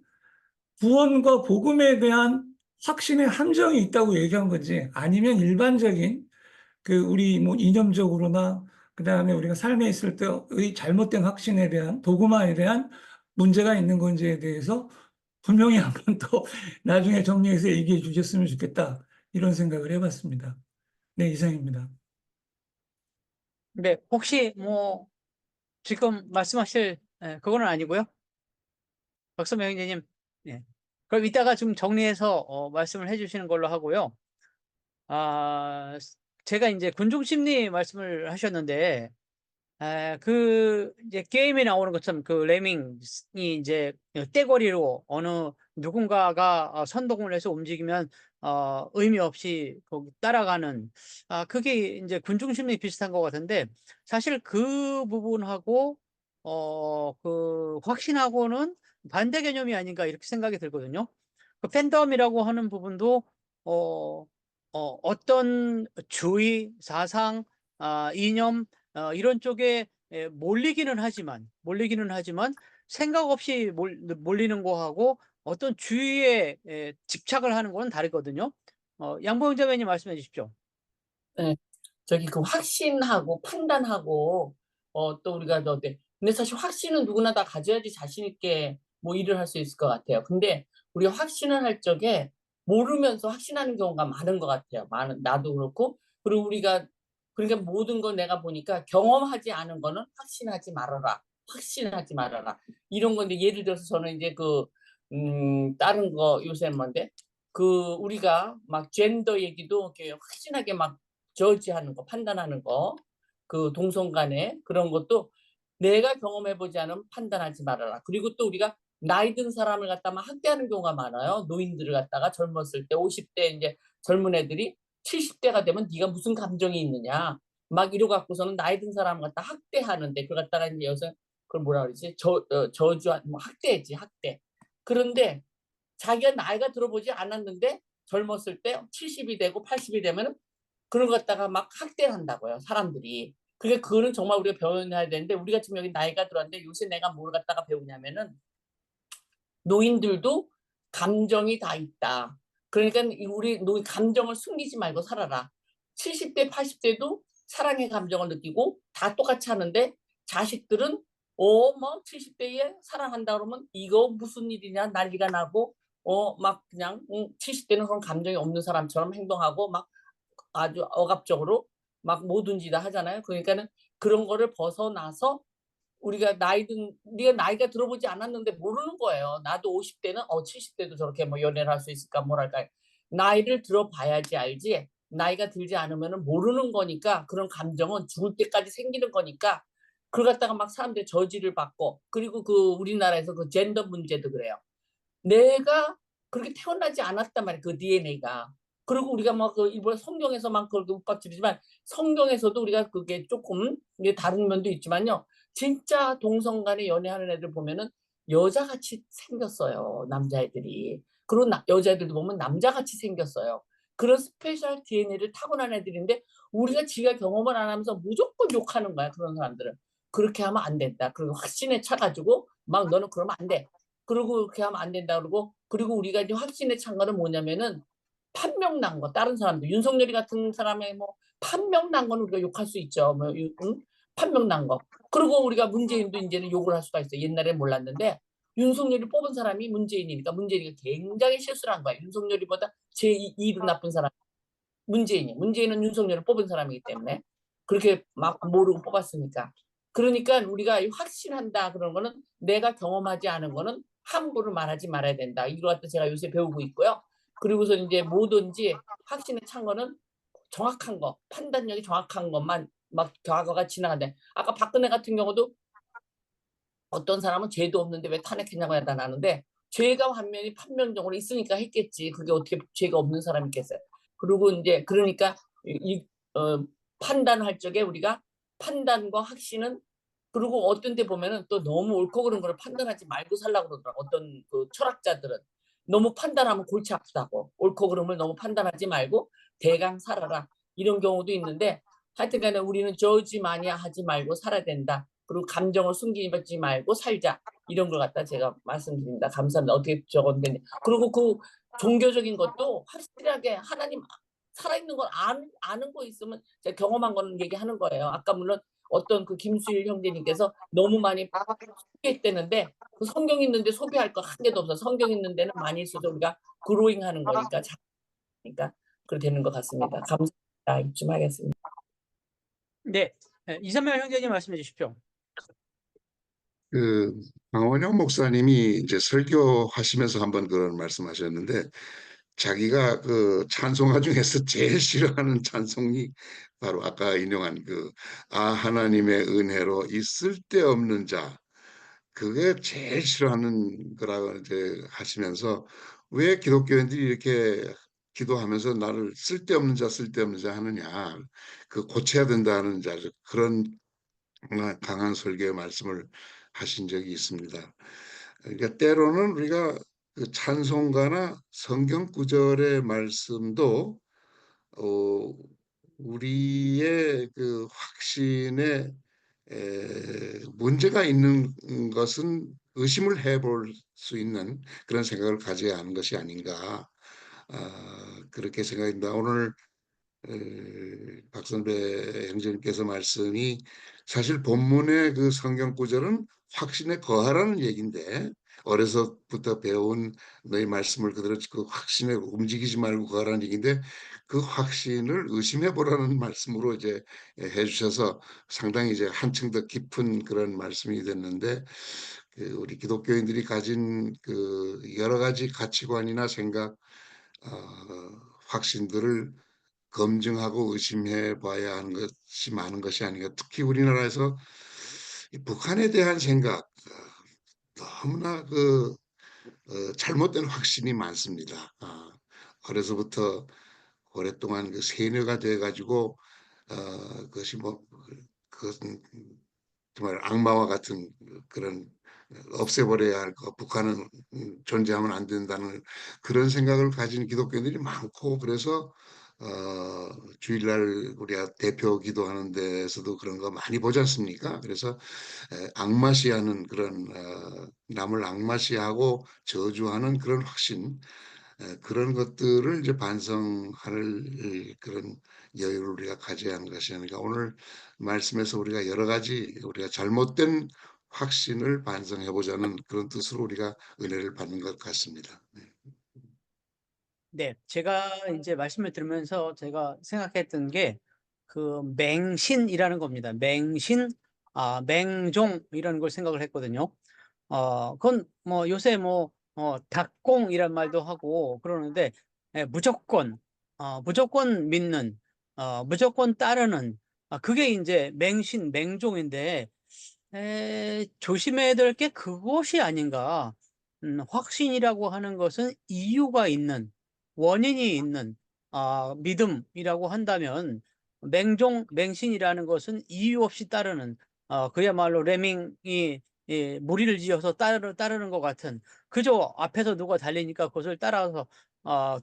구원과 복음에 대한 확신의 함정이 있다고 얘기한 건지, 아니면 일반적인 우리 뭐 이념적으로나 그다음에 우리가 삶에 있을 때의 잘못된 확신에 대한 도구마에 대한 문제가 있는 건지에 대해서 분명히 한 번 더 나중에 정리해서 얘기해 주셨으면 좋겠다, 이런 생각을 해봤습니다. 네, 이상입니다. 네, 혹시 뭐 지금 말씀하실 그거는 아니고요. 박선배 형제님, 네. 그럼 이따가 좀 정리해서 말씀을 해주시는 걸로 하고요. 제가 이제 군중 심리 말씀을 하셨는데, 이제 게임에 나오는 것처럼 그 레밍이 이제 떼거리로 어느 누군가가 선동을 해서 움직이면 의미 없이 거기 따라가는, 그게 이제 군중 심리 비슷한 것 같은데, 사실 그 부분하고 그 확신하고는 반대 개념이 아닌가 이렇게 생각이 들거든요. 그 팬덤이라고 하는 부분도 어, 어떤 주의, 사상, 이념, 이런 쪽에 몰리기는 하지만 생각 없이 몰리는 거하고 어떤 주의에 집착을 하는 거는 다르거든요. 양보영 자매님 말씀해 주십시오. 네. 저기 그 확신하고 판단하고 또 우리가 근데 사실 확신은 누구나 다 가져야지 자신 있게 뭐 일을 할 수 있을 것 같아요. 근데 우리가 확신을 할 적에 모르면서 확신하는 경우가 많은 것 같아요. 나도 그렇고. 그리고 우리가 그러니까 모든 거 내가 보니까 경험하지 않은 거는 확신하지 말아라. 확신하지 말아라. 이런 건데 예를 들어서 저는 이제 다른 거 요새 뭔데 우리가 막 젠더 얘기도 이렇게 확신하게 막 저지하는 거 판단하는 거 동성 간에 그런 것도 내가 경험해보지 않으면 판단하지 말아라. 그리고 또 우리가 나이 든 사람을 갖다 막 학대하는 경우가 많아요. 노인들을 갖다가 젊었을 때 50대 이제 젊은 애들이 70대가 되면 네가 무슨 감정이 있느냐 막 이러 갖고서는 나이 든 사람을 갖다 학대하는데 그걸 갖다가 이제 요새 그걸 뭐라 그러지 저주한 뭐 학대지 학대. 그런데 자기가 나이가 들어보지 않았는데 젊었을 때 70이 되고 80이 되면 그런 것 갖다가 막 학대를 한다고요 사람들이. 그거는 정말 우리가 배워야 되는데 우리가 지금 여기 나이가 들어왔는데 요새 내가 뭘 갖다가 배우냐면은 노인들도 감정이 다 있다. 그러니까 우리 감정을 숨기지 말고 살아라. 70대, 80대도 사랑의 감정을 느끼고 다 똑같이 하는데 자식들은 뭐 70대에 사랑한다 그러면 이거 무슨 일이냐 난리가 나고 막 그냥 70대는 그런 감정이 없는 사람처럼 행동하고 막 아주 억압적으로 막 뭐든지 다 하잖아요. 그러니까는 그런 거를 벗어나서 우리가 네가 나이가 들어보지 않았는데 모르는 거예요. 나도 50대는 70대도 저렇게 뭐 연애를 할 수 있을까 뭐랄까. 나이를 들어봐야지 알지. 나이가 들지 않으면 모르는 거니까 그런 감정은 죽을 때까지 생기는 거니까 그걸 갖다가 막 사람들이 저지를 받고 그리고 우리나라에서 젠더 문제도 그래요. 내가 그렇게 태어나지 않았단 말이에요. DNA가. 그리고 우리가 막 일본 성경에서만 그렇게 윽박지르지만 성경에서도 우리가 그게 조금 이게 다른 면도 있지만요. 진짜 동성 간에 연애하는 애들 보면은 여자같이 생겼어요. 남자애들이. 그리고 여자애들도 보면 남자같이 생겼어요. 그런 스페셜 DNA를 타고난 애들인데 우리가 지가 경험을 안 하면서 무조건 욕하는 거야. 그런 사람들은. 그렇게 하면 안 된다. 그리고 확신에 차가지고 막 너는 그러면 안 돼. 그리고 그렇게 하면 안 된다 그러고 그리고 우리가 이제 확신에 찬 거는 뭐냐면은 판명 난 거. 다른 사람들 윤석열이 같은 사람의 뭐 판명 난 거는 우리가 욕할 수 있죠. 판명 난 거. 그리고 우리가 문재인도 이제는 욕을 할 수가 있어요. 옛날에 몰랐는데 윤석열이 뽑은 사람이 문재인이니까 문재인이 굉장히 실수를 한 거야. 윤석열이보다 제2로 나쁜 사람 문재인은 윤석열을 뽑은 사람이기 때문에 그렇게 막 모르고 뽑았으니까. 그러니까 우리가 확신한다 그런 거는 내가 경험하지 않은 거는 함부로 말하지 말아야 된다. 이것도 제가 요새 배우고 있고요. 그리고서 이제 뭐든지 확신에 찬 거는 정확한 거, 판단력이 정확한 것만 막 과거가 지나간다. 아까 박근혜 같은 경우도 어떤 사람은 죄도 없는데 왜 탄핵했냐고 나는데 죄가 완전히 판명적으로 있으니까 했겠지. 그게 어떻게 죄가 없는 사람이 있겠어요. 그리고 이제 그러니까 판단할 적에 우리가 판단과 확신은 그리고 어떤 데 보면은 또 너무 옳고 그른 걸 판단하지 말고 살라고 그러더라고. 어떤 철학자들은 너무 판단하면 골치 아프다고. 옳고 그름을 너무 판단하지 말고 대강 살아라. 이런 경우도 있는데 하여튼 간에 우리는 저지 많이 하지 말고 살아야 된다. 그리고 감정을 숨기지 말고 살자. 이런 걸 갖다 제가 말씀드립니다. 감사합니다. 어떻게 적었는데. 그리고 종교적인 것도 확실하게 하나님 살아있는 걸 아는 거 있으면 제가 경험한 거는 얘기하는 거예요. 아까 물론 어떤 김수일 형제님께서 너무 많이 소비했다는데 성경 있는데 소비할 거 한 개도 없어. 성경 있는 데는 많이 있어서 우리가 그로잉 하는 거니까 그러니까 그렇게 되는 것 같습니다. 감사합니다. 이쯤 하겠습니다. 네, 이삼명 형제님 말씀해 주십시오. 강원영 목사님이 이제 설교하시면서 한번 그런 말씀하셨는데 자기가 찬송가 중에서 제일 싫어하는 찬송이 바로 아까 인용한 하나님의 은혜로 이 쓸데없는 자 그게 제일 싫어하는 거라고 이제 하시면서 왜 기독교인들이 이렇게 기도하면서 나를 쓸데없는 자 하느냐 고쳐야 된다는 그런 강한 설교의 말씀을 하신 적이 있습니다. 그러니까 때로는 우리가 찬송가나 성경 구절의 말씀도 우리의 확신에 문제가 있는 것은 의심을 해볼 수 있는 그런 생각을 가져야 하는 것이 아닌가 그렇게 생각합니다. 오늘 박선배 형제님께서 말씀이 사실 본문의 성경 구절은 확신에 거하라는 얘기인데 어려서부터 배운 너희 말씀을 그대로 그 확신에 움직이지 말고 가라는 얘기인데 그 확신을 의심해 보라는 말씀으로 이제 해주셔서 상당히 이제 한층 더 깊은 그런 말씀이 됐는데 그 우리 기독교인들이 가진 그 여러 가지 가치관이나 생각, 확신들을 검증하고 의심해 봐야 하는 것이 많은 것이 아닌가. 특히 우리나라에서 이 북한에 대한 생각, 너무나 잘못된 확신이 많습니다. 어려서부터 오랫동안 그 세뇌가 돼 가지고 그것이 뭐 그것은 정말 악마와 같은 그런 없애버려야 할 것, 북한은 존재하면 안 된다는 그런 생각을 가진 기독교인들이 많고 그래서 주일날 우리가 대표 기도하는 데에서도 그런 거 많이 보지 않습니까? 그래서 악마시하는 그런 남을 악마시하고 저주하는 그런 확신, 그런 것들을 이제 반성할 그런 여유를 우리가 가져야 하는 것이 아닌가. 오늘 말씀에서 우리가 여러 가지 우리가 잘못된 확신을 반성해 보자는 그런 뜻으로 우리가 은혜를 받는 것 같습니다. 네. 네, 제가 이제 말씀을 들으면서 제가 생각했던 게 그 맹신이라는 겁니다. 맹신, 맹종이라는 걸 생각을 했거든요. 그건 뭐 요새 뭐 닭공이란 말도 하고 그러는데 무조건 무조건 믿는 무조건 따르는 그게 이제 맹신, 맹종인데 조심해야 될 게 그것이 아닌가. 확신이라고 하는 것은 이유가 있는 원인이 있는 믿음이라고 한다면 맹신이라는 것은 이유 없이 따르는 그야말로 레밍이 무리를 지어서 따르는 것 같은 그저 앞에서 누가 달리니까 그것을 따라서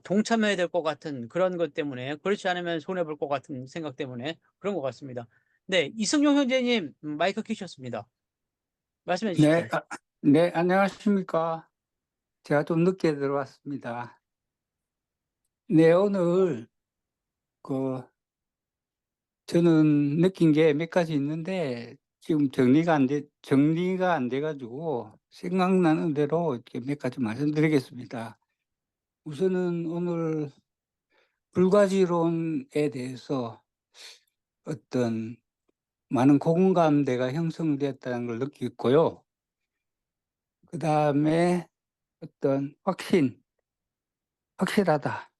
동참해야 될 것 같은 그런 것 때문에 그렇지 않으면 손해볼 것 같은 생각 때문에 그런 것 같습니다. 네, 이승용 형제님 마이크 켜셨습니다. 말씀해 주십시오. 네, 네, 안녕하십니까. 제가 좀 늦게 들어왔습니다. 네, 오늘 저는 느낀 게 몇 가지 있는데 지금 정리가 안 돼가지고 생각나는 대로 이렇게 몇 가지 말씀드리겠습니다. 우선은 오늘 불가지론에 대해서 어떤 많은 공감대가 형성되었다는 걸 느꼈고요. 그 다음에 어떤 확실하다,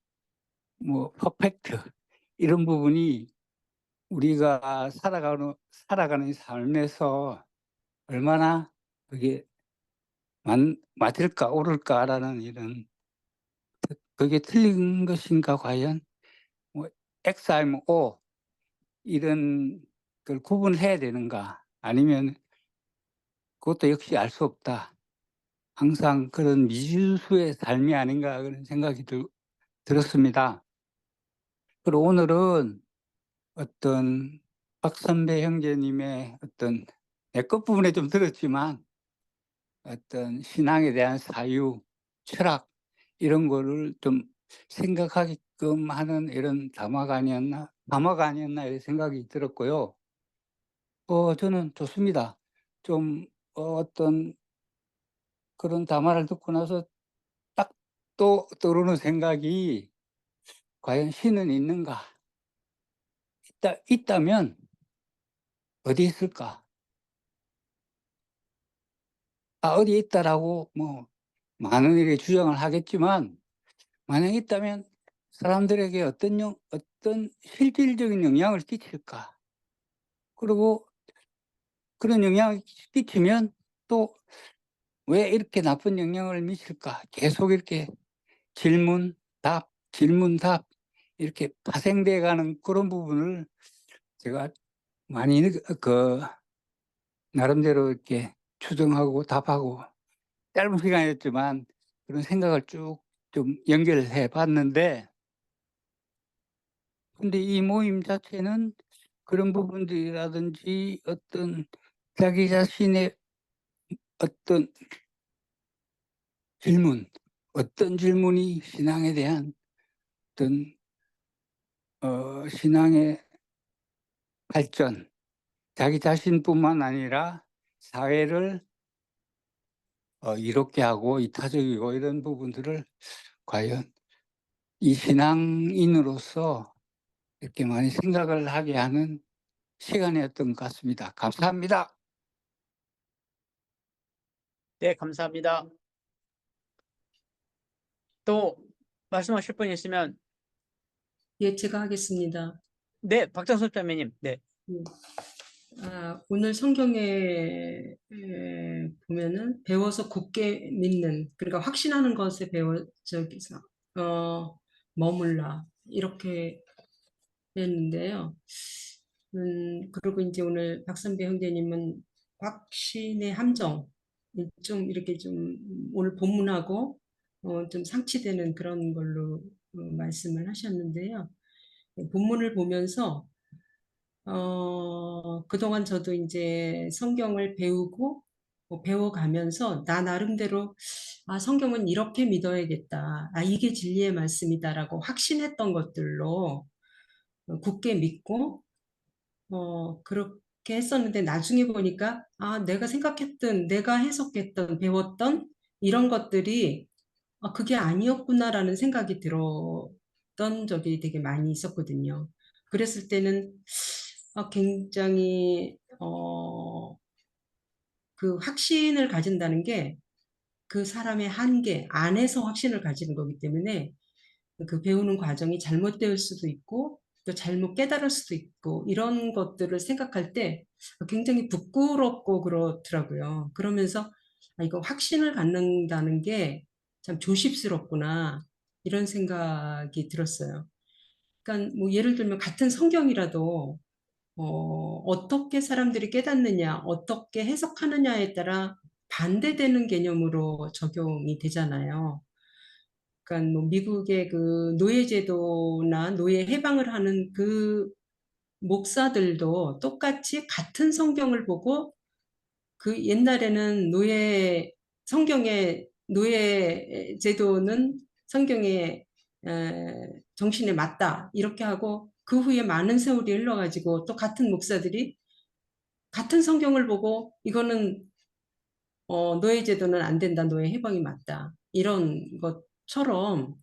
뭐 퍼펙트 이런 부분이 우리가 살아가는 삶에서 얼마나 그게 맞을까 옳을까라는 이런 그게 틀린 것인가 과연 뭐 X 아니면 O 이런 걸 구분해야 되는가 아니면 그것도 역시 알 수 없다. 항상 그런 미지수의 삶이 아닌가 그런 생각이 들었습니다. 그리고 오늘은 어떤 박선배 형제님의 어떤 내 끝부분에 좀 들었지만 어떤 신앙에 대한 사유, 철학 이런 거를 좀 생각하게끔 하는 이런 담화가 아니었나 이런 생각이 들었고요. 저는 좋습니다. 좀 어떤 그런 담화를 듣고 나서 딱 또 떠오르는 생각이 과연 신은 있는가? 있다면 어디 있을까? 어디에 있다라고 뭐 많은 일에 주장을 하겠지만 만약 있다면 사람들에게 어떤 실질적인 영향을 끼칠까? 그리고 그런 영향을 끼치면 또 왜 이렇게 나쁜 영향을 미칠까? 계속 이렇게 질문, 답 이렇게 파생돼 가는 그런 부분을 제가 많이 나름대로 이렇게 추정하고 답하고 짧은 시간이었지만 그런 생각을 쭉 좀 연결해 봤는데 근데 이 모임 자체는 그런 부분들이라든지 어떤 자기 자신의 어떤 어떤 질문이 신앙에 대한 어떤 신앙의 발전, 자기 자신뿐만 아니라 사회를 이롭게 하고 이타적이고 이런 부분들을 과연 이 신앙인으로서 이렇게 많이 생각을 하게 하는 시간이었던 것 같습니다. 감사합니다. 네, 감사합니다. 또 말씀하실 분 있으면 예, 제가 하겠습니다. 네, 박정섭 자매님. 네. 오늘 성경에 보면은 배워서 굳게 믿는, 그러니까 확신하는 것에 저기서 머물라 이렇게 했는데요. 그리고 이제 오늘 박선배 형제님은 확신의 함정, 좀 이렇게 좀 오늘 본문하고 좀 상치되는 그런 걸로 말씀을 하셨는데요. 본문을 보면서 그동안 저도 이제 성경을 배우고 배워가면서 나 나름대로 성경은 이렇게 믿어야겠다. 이게 진리의 말씀이다라고 확신했던 것들로 굳게 믿고 그렇게 했었는데 나중에 보니까 내가 생각했던, 내가 해석했던, 배웠던 이런 것들이 그게 아니었구나라는 생각이 들었던 적이 되게 많이 있었거든요. 그랬을 때는 굉장히 그 확신을 가진다는 게 그 사람의 한계 안에서 확신을 가지는 거기 때문에 그 배우는 과정이 잘못될 수도 있고 또 잘못 깨달을 수도 있고 이런 것들을 생각할 때 굉장히 부끄럽고 그렇더라고요. 그러면서 이거 확신을 갖는다는 게 참 조심스럽구나 이런 생각이 들었어요. 그러니까 뭐 예를 들면 같은 성경이라도 어떻게 사람들이 깨닫느냐, 어떻게 해석하느냐에 따라 반대되는 개념으로 적용이 되잖아요. 그러니까 뭐 미국의 그 노예제도나 노예 해방을 하는 그 목사들도 똑같이 같은 성경을 보고 그 옛날에는 성경의 노예 제도는 성경의 정신에 맞다 이렇게 하고 그 후에 많은 세월이 흘러가지고 또 같은 목사들이 같은 성경을 보고 이거는 노예 제도는 안 된다, 노예 해방이 맞다 이런 것처럼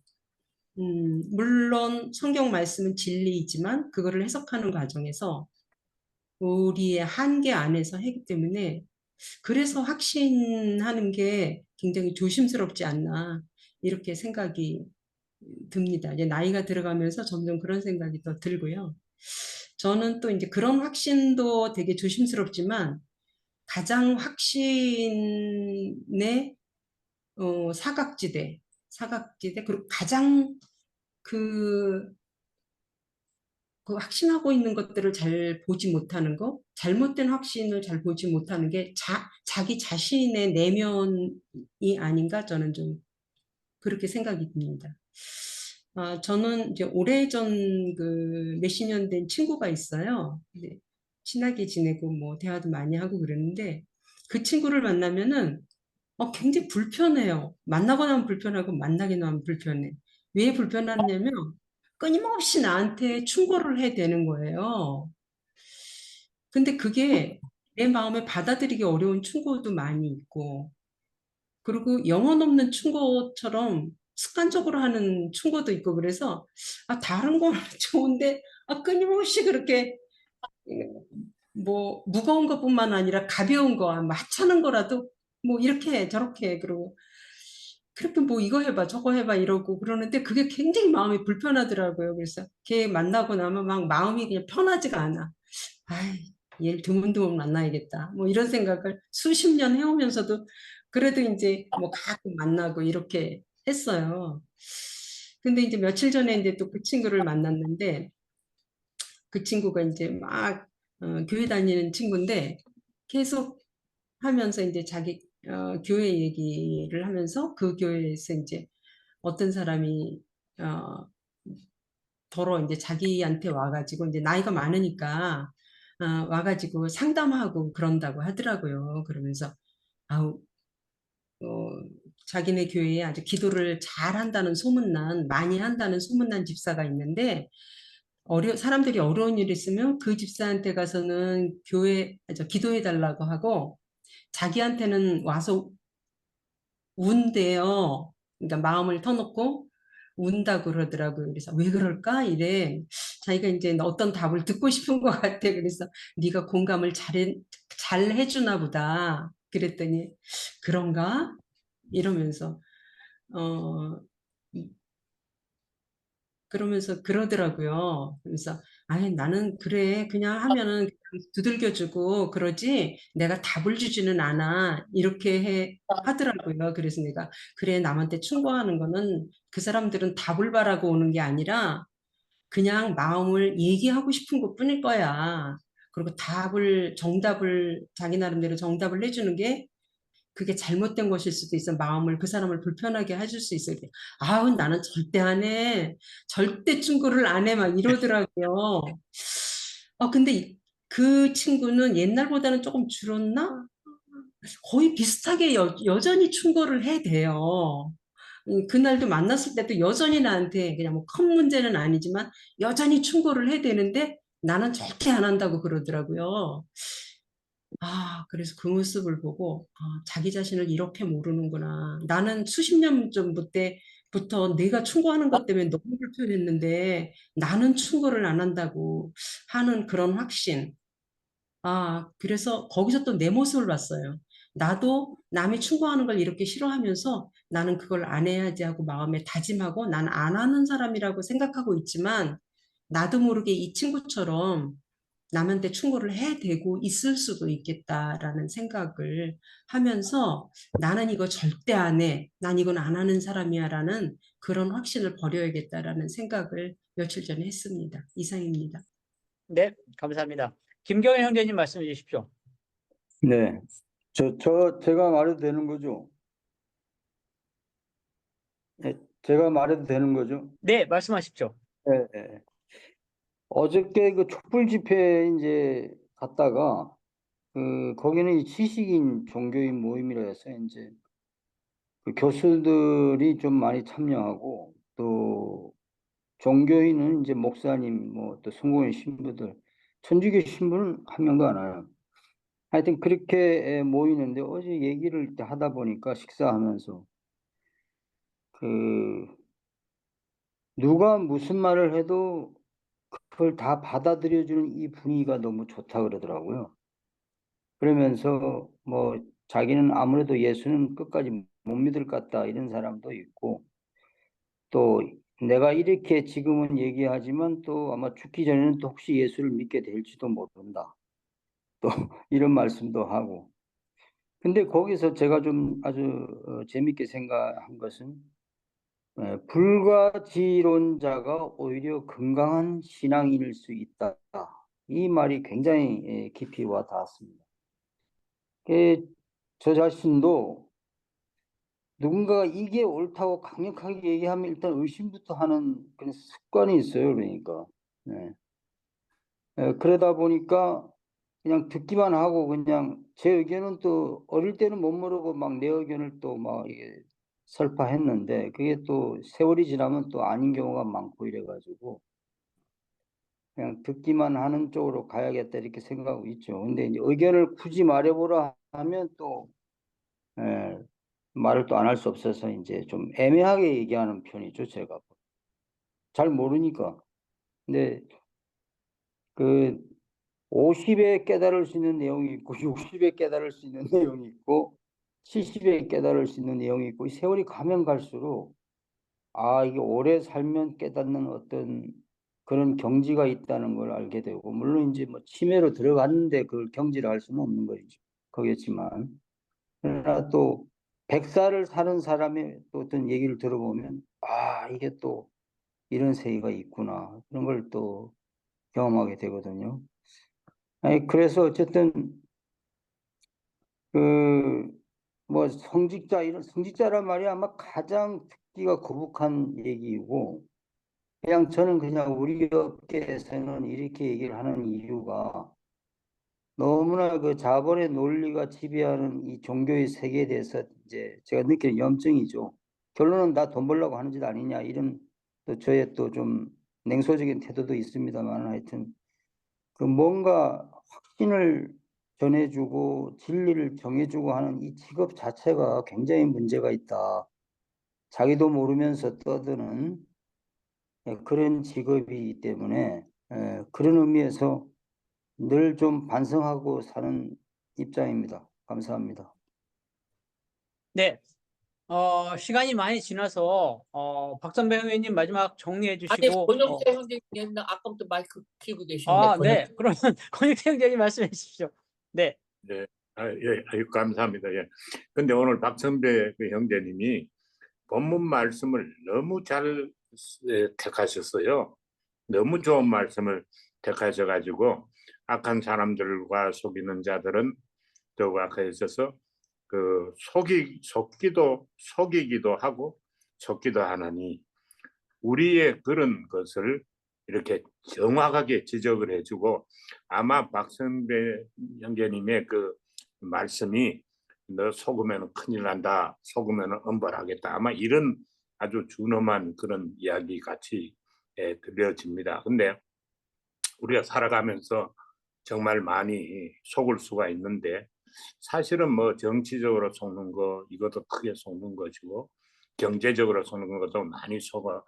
물론 성경 말씀은 진리이지만 그거를 해석하는 과정에서 우리의 한계 안에서 하기 때문에 그래서 확신하는 게 굉장히 조심스럽지 않나 이렇게 생각이 듭니다. 이제 나이가 들어가면서 점점 그런 생각이 더 들고요. 저는 또 이제 그런 확신도 되게 조심스럽지만 가장 확신의 사각지대 그리고 가장 그 확신하고 있는 것들을 잘 보지 못하는 거, 잘못된 확신을 잘 보지 못하는 게 자기 자신의 내면이 아닌가 저는 좀 그렇게 생각이 듭니다. 저는 이제 오래전 그 몇십 년 된 친구가 있어요. 친하게 지내고 뭐 대화도 많이 하고 그러는데 그 친구를 만나면은 굉장히 불편해요. 만나고 나면 불편하고 만나게 나면 불편해. 왜 불편하냐면 끊임없이 나한테 충고를 해야 되는 거예요. 근데 그게 내 마음에 받아들이기 어려운 충고도 많이 있고 그리고 영혼 없는 충고처럼 습관적으로 하는 충고도 있고 그래서 다른 건 좋은데 끊임없이 그렇게 뭐 무거운 것뿐만 아니라 가벼운 거, 뭐 하찮은 거라도 뭐 이렇게 저렇게 그러고 그렇게 뭐 이거 해봐 저거 해봐 이러고 그러는데 그게 굉장히 마음이 불편하더라고요. 그래서 걔 만나고 나면 막 마음이 그냥 편하지가 않아. 얘를 드문드문 만나야겠다. 뭐 이런 생각을 수십 년 해오면서도 그래도 이제 뭐 가끔 만나고 이렇게 했어요. 근데 이제 며칠 전에 이제 또 그 친구를 만났는데 그 친구가 이제 막 교회 다니는 친구인데 계속 하면서 이제 자기 교회 얘기를 하면서 그 교회에서 이제 어떤 사람이 더러 이제 자기한테 와가지고 이제 나이가 많으니까 와가지고 상담하고 그런다고 하더라고요. 그러면서 아우 자기네 교회에 아주 기도를 잘 한다는 소문난 많이 한다는 소문난 집사가 있는데 사람들이 어려운 일 있으면 그 집사한테 가서는 기도해 달라고 하고 자기한테는 와서 운대요. 그러니까 마음을 터놓고 운다 그러더라고요. 그래서 왜 그럴까? 이래. 자기가 이제 어떤 답을 듣고 싶은 것 같아. 그래서 네가 공감을 잘 해주나 보다. 그랬더니 그런가? 이러면서 어 그러면서 그러더라고요. 그래서 아니 나는 그래 그냥 하면은 두들겨주고 그러지 내가 답을 주지는 않아 이렇게 하더라고요. 그래서 내가 그래 남한테 충고하는 거는 그 사람들은 답을 바라고 오는 게 아니라 그냥 마음을 얘기하고 싶은 것뿐일 거야. 그리고 정답을 자기 나름대로 정답을 해주는 게 그게 잘못된 것일 수도 있어. 마음을 그 사람을 불편하게 해줄 수 있어요. 아우 나는 절대 안 해. 절대 충고를 안 해. 막 이러더라고요. 근데 그 친구는 옛날보다는 조금 줄었나? 거의 비슷하게 여전히 충고를 해대요. 그날도 만났을 때도 여전히 나한테 그냥 뭐 큰 문제는 아니지만 여전히 충고를 해대는데 나는 절대 안 한다고 그러더라고요. 그래서 그 모습을 보고, 자기 자신을 이렇게 모르는구나. 나는 수십 년 전부터 내가 충고하는 것 때문에 너무 불편했는데, 나는 충고를 안 한다고 하는 그런 확신. 그래서 거기서 또 내 모습을 봤어요. 나도 남이 충고하는 걸 이렇게 싫어하면서 나는 그걸 안 해야지 하고 마음에 다짐하고 난 안 하는 사람이라고 생각하고 있지만, 나도 모르게 이 친구처럼 남한테 충고를 해대고 있을 수도 있겠다라는 생각을 하면서 나는 이거 절대 안 해. 난 이건 안 하는 사람이야 라는 그런 확신을 버려야겠다라는 생각을 며칠 전에 했습니다. 이상입니다. 네, 감사합니다. 김경현 형제님 말씀해 주십시오. 네. 제가 말해도 되는 거죠? 네, 제가 말해도 되는 거죠? 네, 말씀하십시오. 네, 네. 어저께 그 촛불 집회에 이제 갔다가 거기는 이 지식인 종교인 모임이라 해서 이제 그 교수들이 좀 많이 참여하고 또 종교인은 이제 목사님 뭐 또 성공회 신부들 천주교 신부는 한 명도 안 와요. 하여튼 그렇게 모이는데 어제 얘기를 이렇게 하다 보니까 식사하면서 누가 무슨 말을 해도 그걸 다 받아들여주는 이 분위기가 너무 좋다 그러더라고요. 그러면서 뭐 자기는 아무래도 예수는 끝까지 못 믿을 것 같다 이런 사람도 있고 또 내가 이렇게 지금은 얘기하지만 또 아마 죽기 전에는 또 혹시 예수를 믿게 될지도 모른다. 또 이런 말씀도 하고. 근데 거기서 제가 좀 아주 재밌게 생각한 것은 불가지론자가 오히려 건강한 신앙인일 수 있다. 이 말이 굉장히 깊이 와 닿았습니다. 저 자신도 누군가가 이게 옳다고 강력하게 얘기하면 일단 의심부터 하는 그런 습관이 있어요. 그러니까. 그러다 보니까 그냥 듣기만 하고 그냥 제 의견은 또 어릴 때는 못 모르고 막 내 의견을 또 막 설파했는데 그게 또 세월이 지나면 또 아닌 경우가 많고 이래가지고 그냥 듣기만 하는 쪽으로 가야겠다 이렇게 생각하고 있죠. 근데 이제 의견을 굳이 말해보라 하면 또 말을 또 안 할 수 없어서 이제 좀 애매하게 얘기하는 편이죠, 제가. 잘 모르니까. 근데 그 50에 깨달을 수 있는 내용이 있고 60에 깨달을 수 있는 내용이 있고 70에 깨달을 수 있는 내용이 있고 세월이 가면 갈수록 이게 오래 살면 깨닫는 어떤 그런 경지가 있다는 걸 알게 되고 물론 이제 뭐 치매로 들어갔는데 그걸 경지를 할 수는 없는 거겠지만 그러나 또 100살을 사는 사람의 또 어떤 얘기를 들어보면 이게 또 이런 세계가 있구나 그런 걸 또 경험하게 되거든요. 그래서 어쨌든 뭐 성직자란 말이 아마 가장 듣기가 거북한 얘기이고 그냥 저는 그냥 우리 업계에서는 이렇게 얘기를 하는 이유가 너무나 그 자본의 논리가 지배하는 이 종교의 세계에 대해서 이제 제가 느끼는 염증이죠. 결론은 나 돈 벌려고 하는 짓 아니냐 이런 또 저의 또 좀 냉소적인 태도도 있습니다만 하여튼 뭔가 확신을 전해주고 진리를 정해주고 하는 이 직업 자체가 굉장히 문제가 있다. 자기도 모르면서 떠드는 그런 직업이기 때문에 그런 의미에서 늘 좀 반성하고 사는 입장입니다. 감사합니다. 네. 시간이 많이 지나서 박선배 의원님 마지막 정리해 아니 주시고 권영태 선생님 아까부터 마이크 켜고 계신데 네. 그러면 권익태 형제님 말씀해 주십시오. 네. 네, 예, 아유, 감사합니다. 예. 근데 오늘 박선배 그 형제님이 본문 말씀을 너무 잘 택하셨어요. 너무 좋은 말씀을 택하셔가지고 악한 사람들과 속이는 자들은 더욱 악해져서 그 속이기도 하고 속기도 하나니 우리의 그런 것을 이렇게 정확하게 지적을 해주고 아마 박선배 형제님의 그 말씀이 너 속으면 큰일 난다, 속으면 엄벌하겠다, 아마 이런 아주 준엄한 그런 이야기 같이 들려집니다. 근데 우리가 살아가면서 정말 많이 속을 수가 있는데 사실은 뭐 정치적으로 속는 거 이것도 크게 속는 것이고 경제적으로 속는 것도 많이 속아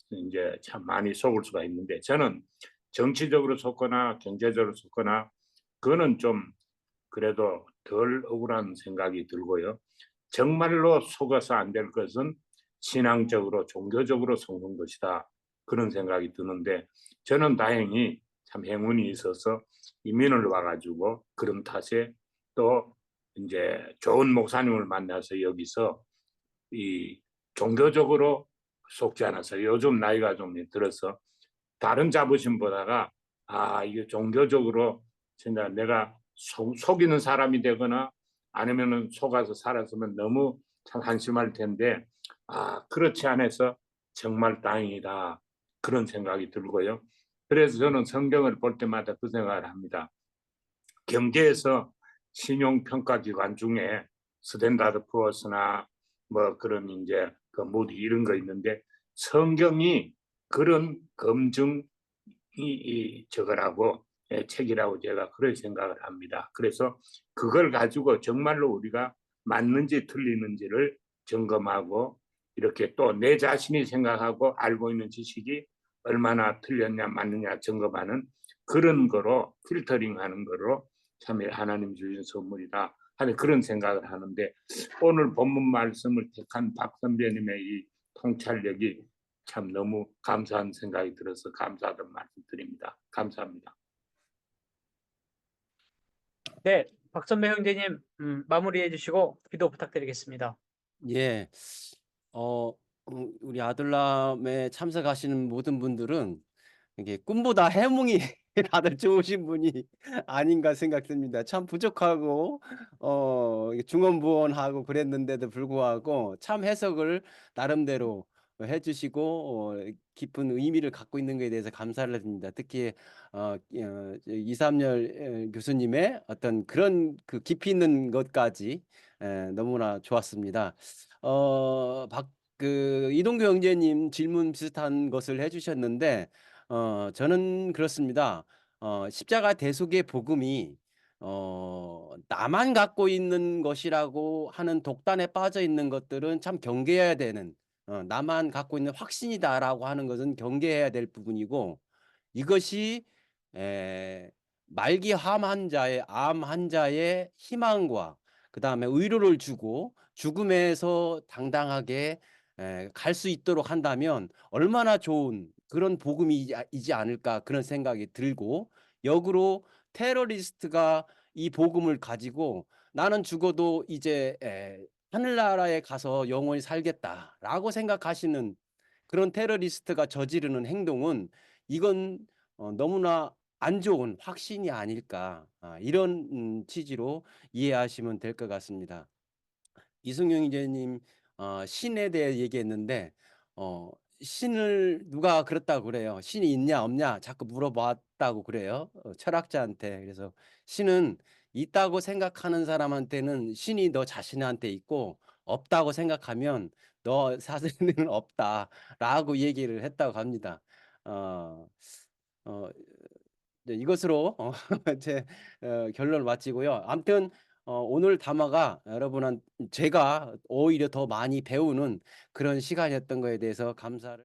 이제 참 많이 속을 수가 있는데 저는 정치적으로 속거나 경제적으로 속거나 그거는 좀 그래도 덜 억울한 생각이 들고요. 정말로 속아서 안 될 것은 신앙적으로 종교적으로 속는 것이다. 그런 생각이 드는데 저는 다행히 참 행운이 있어서 이민을 와가지고 그런 탓에 또 이제 좋은 목사님을 만나서 여기서 이 종교적으로 속지 않아서 요즘 나이가 좀 들어서 다른 자부심보다가 이게 종교적으로 진짜 내가 속이는 사람이 되거나 아니면은 속아서 살았으면 너무 참 한심할 텐데 그렇지 않아서 정말 다행이다 그런 생각이 들고요. 그래서 저는 성경을 볼 때마다 그 생각을 합니다. 경제에서 신용평가기관 중에 스탠다드 푸어스나 뭐 그런 이제 그 모디 이런 거 있는데 성경이 그런 검증이 저거라고 책이라고 제가 그런 생각을 합니다. 그래서 그걸 가지고 정말로 우리가 맞는지 틀리는지를 점검하고 이렇게 또 내 자신이 생각하고 알고 있는 지식이 얼마나 틀렸냐 맞느냐 점검하는 그런 거로 필터링하는 거로 참 하나님 주신 선물이다 하는 그런 생각을 하는데 오늘 본문 말씀을 택한 박선배님의 이 통찰력이 참 너무 감사한 생각이 들어서 감사하다는 말씀 드립니다. 감사합니다. 네. 박선배 형제님 마무리해 주시고 기도 부탁드리겠습니다. 예. 우리 아들람에 참석하시는 모든 분들은 이게 꿈보다 해몽이 다들 좋으신 분이 아닌가 생각됩니다. 참 부족하고 이게 중언부언하고 그랬는데도 불구하고 참 해석을 나름대로 해 주시고 깊은 의미를 갖고 있는 것에 대해서 감사를 드립니다. 특히 이삼열 교수님의 어떤 그런 그 깊이 있는 것까지 너무나 좋았습니다. 이동규 형제님 질문 비슷한 것을 해 주셨는데 저는 그렇습니다. 십자가 대속의 복음이 나만 갖고 있는 것이라고 하는 독단에 빠져 있는 것들은 참 경계해야 되는, 나만 갖고 있는 확신이다라고 하는 것은 경계해야 될 부분이고, 이것이 말기 암 환자의 희망과 그다음에 위로를 주고 죽음에서 당당하게 갈 수 있도록 한다면 얼마나 좋은 그런 복음이지 않을까 그런 생각이 들고, 역으로 테러리스트가 이 복음을 가지고 나는 죽어도 이제 하늘나라에 가서 영원히 살겠다라고 생각하시는 그런 테러리스트가 저지르는 행동은 이건 너무나 안 좋은 확신이 아닐까, 이런 취지로 이해하시면 될 것 같습니다. 이승용 이제님 신에 대해 얘기했는데 신을 누가 그렇다고 그래요. 신이 있냐 없냐 자꾸 물어봤다고 그래요. 철학자한테. 그래서 신은 있다고 생각하는 사람한테는 신이 너 자신한테 있고, 없다고 생각하면 너 사실은 없다라고 얘기를 했다고 합니다. 어, 어, 네, 이것으로 제 결론을 마치고요. 아무튼 오늘 담화가 여러분한 제가 오히려 더 많이 배우는 그런 시간이었던 거에 대해서 감사를